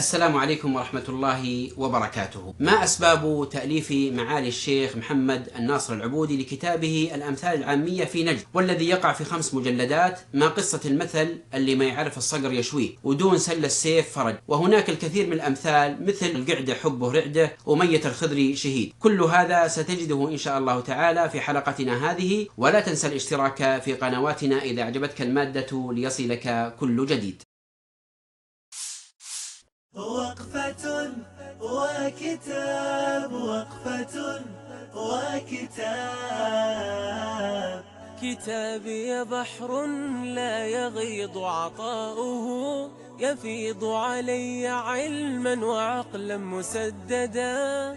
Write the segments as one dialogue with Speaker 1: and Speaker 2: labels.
Speaker 1: السلام عليكم ورحمة الله وبركاته. ما أسباب تأليف معالي الشيخ محمد الناصر العبودي لكتابه الأمثال العامية في نجد، والذي يقع في 5 مجلدات؟ ما قصة المثل اللي ما يعرف الصقر يشويه، ودون سل السيف فرج؟ وهناك الكثير من الأمثال مثل القعدة حبه رعدة، ومية الخضر شهيد. كل هذا ستجده إن شاء الله تعالى في حلقتنا هذه، ولا تنسى الاشتراك في قنواتنا إذا أعجبتك المادة ليصلك كل جديد.
Speaker 2: وقفة وكتاب، وقفة وكتاب. كتابي بحر لا يغيض عطاؤه، يفيض علي علما وعقلا مسددا.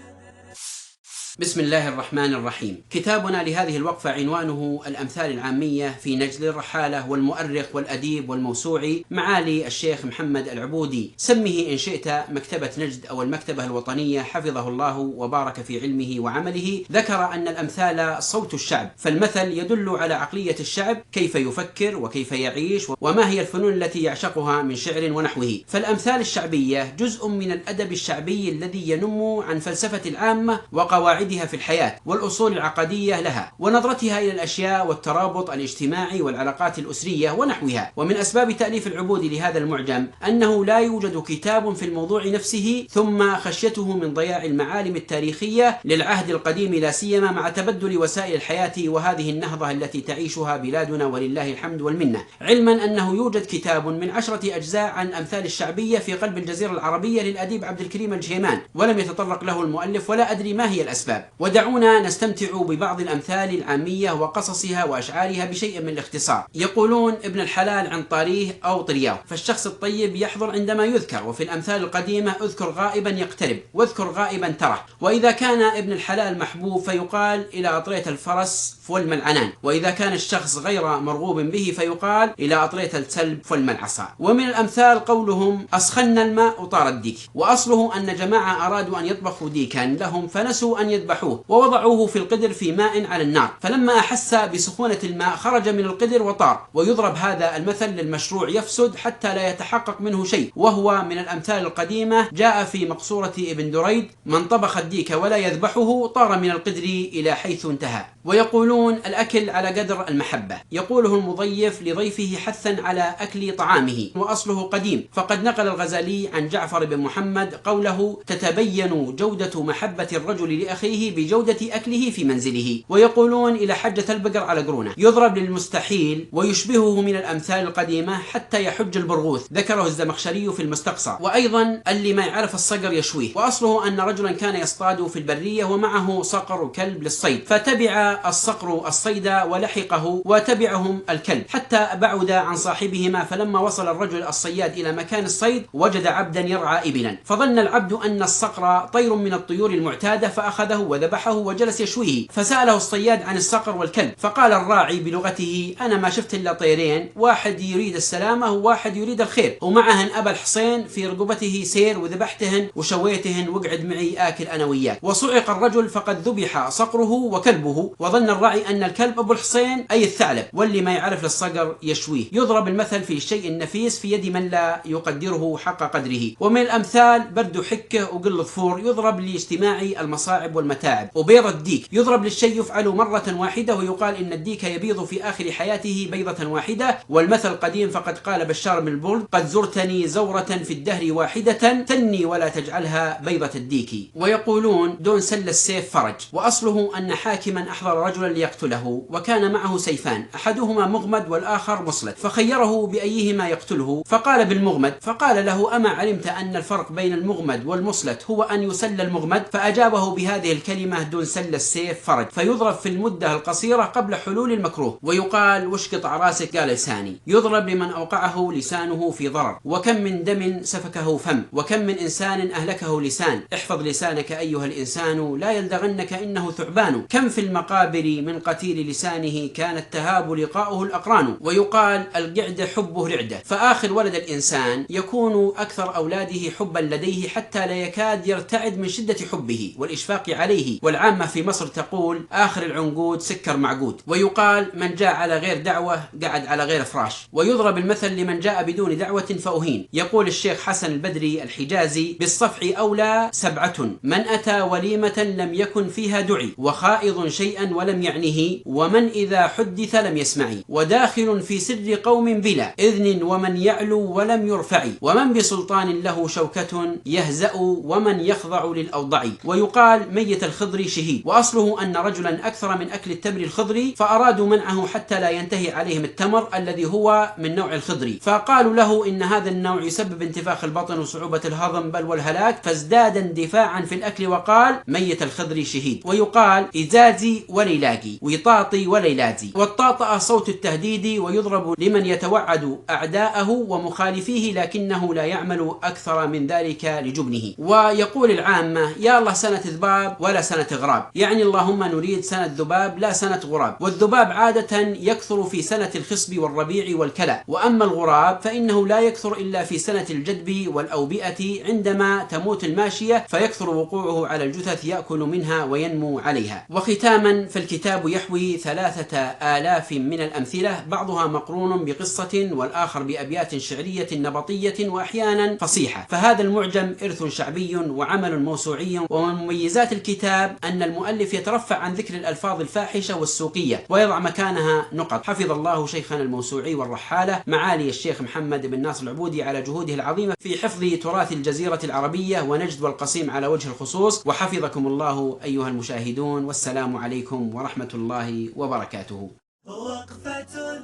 Speaker 1: بسم الله الرحمن الرحيم. كتابنا لهذه الوقفة عنوانه الأمثال العامية في نجد للرحالة والمؤرخ والأديب والموسوعي معالي الشيخ محمد العبودي. سمه إن شئت مكتبة نجد أو المكتبة الوطنية، حفظه الله وبارك في علمه وعمله. ذكر أن الأمثال صوت الشعب، فالمثل يدل على عقلية الشعب، كيف يفكر وكيف يعيش، وما هي الفنون التي يعشقها من شعر ونحوه. فالأمثال الشعبية جزء من الأدب الشعبي الذي ينم عن فلسفة العامة وقواعد في الحياة والأصول العقدية لها، ونظرتها إلى الأشياء والترابط الاجتماعي والعلاقات الأسرية ونحوها. ومن أسباب تأليف العبودي لهذا المعجم أنه لا يوجد كتاب في الموضوع نفسه، ثم خشيته من ضياع المعالم التاريخية للعهد القديم، لا سيما مع تبدل وسائل الحياة وهذه النهضة التي تعيشها بلادنا ولله الحمد والمنة. علما أنه يوجد كتاب من 10 أجزاء عن الأمثال الشعبية في قلب الجزيرة العربية للأديب عبد الكريم الجهيمان، ولم يتطرق له المؤلف، ولا أدري ما هي الأسباب. ودعونا نستمتع ببعض الأمثال العامية وقصصها وأشعارها بشيء من الاختصار. يقولون ابن الحلال عن طاريه أو طرياه، فالشخص الطيب يحضر عندما يذكر. وفي الأمثال القديمة اذكر غائبا يقترب، واذكر غائبا تره. وإذا كان ابن الحلال محبوب فيقال إلى أطرية الفرس فولم العنان، وإذا كان الشخص غير مرغوب به فيقال إلى أطرية السلب فولم العصا. ومن الأمثال قولهم أسخن الماء وطار الديك، وأصله أن جماعة أرادوا أن يطبخوا ديكا لهم فنسوا أن يذبحوه، ووضعوه في القدر في ماء على النار، فلما أحس بسخونة الماء خرج من القدر وطار. ويضرب هذا المثل للمشروع يفسد حتى لا يتحقق منه شيء، وهو من الأمثال القديمة. جاء في مقصورة ابن دريد من طبخ الديك ولا يذبحه طار من القدر إلى حيث انتهى. ويقولون الأكل على قدر المحبة، يقوله المضيف لضيفه حثا على أكل طعامه، وأصله قديم. فقد نقل الغزالي عن جعفر بن محمد قوله تتبين جودة محبة الرجل لأخيه بجودة أكله في منزله. ويقولون إلى حجة البقر على قرونه، يضرب للمستحيل ويشبهه من الأمثال القديمة حتى يحج البرغوث، ذكره الزمخشري في المستقصى. وأيضا اللي ما يعرف الصقر يشويه، وأصله أن رجلا كان يصطاد في البرية ومعه صقر كلب للصيد، فتبع الصقر الصيد ولحقه، وتبعهم الكلب حتى بعد عن صاحبهما. فلما وصل الرجل الصياد إلى مكان الصيد وجد عبدا يرعى إبلا، فظن العبد أن الصقر طير من الطيور المعتادة، فأخذه وذبحه وجلس يشويه. فسأله الصياد عن الصقر والكلب، فقال الراعي بلغته أنا ما شفت إلا طيرين، واحد يريد السلامة وواحد يريد الخير، ومعهن أبا الحصين في رقبته سير، وذبحتهن وشويتهن واقعد معي آكل أنا وياك. وصعق الرجل فقد ذبح صقره وكلبه، وظن الراعي أن الكلب أبو الحصين أي الثعلب، واللي ما يعرف للصقر يشويه. يضرب المثل في الشيء النفيس في يد من لا يقدره حق قدره. ومن الأمثال برد حكة وقل ظفور، يضرب لاجتماع المصاعب والمتاعب. وبيض الديك يضرب للشيء يفعل مرة واحدة، ويقال إن الديك يبيض في آخر حياته بيضة واحدة. والمثل قديم، فقد قال بشار بن البرد قد زرتني زورة في الدهر واحدة، تني ولا تجعلها بيضة الديك. ويقولون دون سل السيف فرج، وأصله أن حاكما أحضر رجلا ليقتله، وكان معه سيفان، أحدهما مغمد والآخر مصلت، فخيره بأيهما يقتله، فقال بالمغمد. فقال له أما علمت أن الفرق بين المغمد والمصلت هو أن يسل المغمد؟ فأجابه بهذه الكلمة دون سل السيف فرج، فيضرب في المدة القصيرة قبل حلول المكروه. ويقال وش قطع راسك؟ قال لساني. يضرب لمن أوقعه لسانه في ضرر، وكم من دم سفكه فم، وكم من إنسان أهلكه لسان. احفظ لسانك أيها الإنسان لا يلدغنك إنه ثعبان، كم في المقابر من قتيل لسانه كان التهاب لقاؤه الأقران. ويقال القعدة حبه رعدة، فآخر ولد الإنسان يكون أكثر أولاده حبا لديه حتى لا يكاد يرتعد من شدة حبه والإشفاق عليه. عليه. والعامة في مصر تقول آخر العنقود سكر معقود. ويقال من جاء على غير دعوة قعد على غير فراش. ويضرب المثل لمن جاء بدون دعوة فأهين. يقول الشيخ حسن البدري الحجازي بالصفح أولى 7: من أتى وليمة لم يكن فيها دعي، وخائض شيئا ولم يعنه، ومن إذا حدث لم يسمع، وداخل في سر قوم بلا إذن، ومن يعلو ولم يرفع، ومن بسلطان له شوكة يهزأ، ومن يخضع للأوضع. ويقال ميت الخضر شهيد. وأصله أن رجلا أكثر من أكل التمر الخضري فأرادوا منعه حتى لا ينتهي عليهم التمر الذي هو من نوع الخضري، فقالوا له إن هذا النوع يسبب انتفاخ البطن وصعوبة الهضم بل والهلاك، فازداد اندفاعا في الأكل وقال ميت الخضر شهيد. ويقال إزازي وليلاقي، وطاطي وليلازي. والطاطأ صوت التهديد، ويضرب لمن يتوعد أعداءه ومخالفيه لكنه لا يعمل أكثر من ذلك لجبنه. ويقول العامة يا الله سنة ذباب ولا سنة غراب، يعني اللهم نريد سنة ذباب لا سنة غراب. والذباب عادة يكثر في سنة الخصب والربيع والكلى، وأما الغراب فإنه لا يكثر إلا في سنة الجدب والأوبئة عندما تموت الماشية فيكثر وقوعه على الجثث يأكل منها وينمو عليها. وختاما فالكتاب يحوي 3000 من الأمثلة، بعضها مقرون بقصة والآخر بأبيات شعرية نبطية وأحيانا فصيحة. فهذا المعجم إرث شعبي وعمل موسوعي. ومن مميزات الكتاب أن المؤلف يترفع عن ذكر الألفاظ الفاحشة والسوقية ويضع مكانها نقط. حفظ الله شيخنا الموسوعي والرحالة معالي الشيخ محمد بن ناصر العبودي على جهوده العظيمة في حفظ تراث الجزيرة العربية ونجد والقصيم على وجه الخصوص. وحفظكم الله أيها المشاهدون، والسلام عليكم ورحمة الله وبركاته.
Speaker 2: وقفة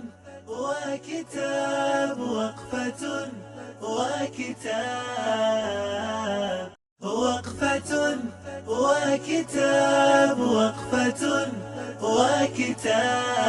Speaker 2: وكتاب، وقفة وكتاب، وقفة وكتاب، وقفة وكتاب.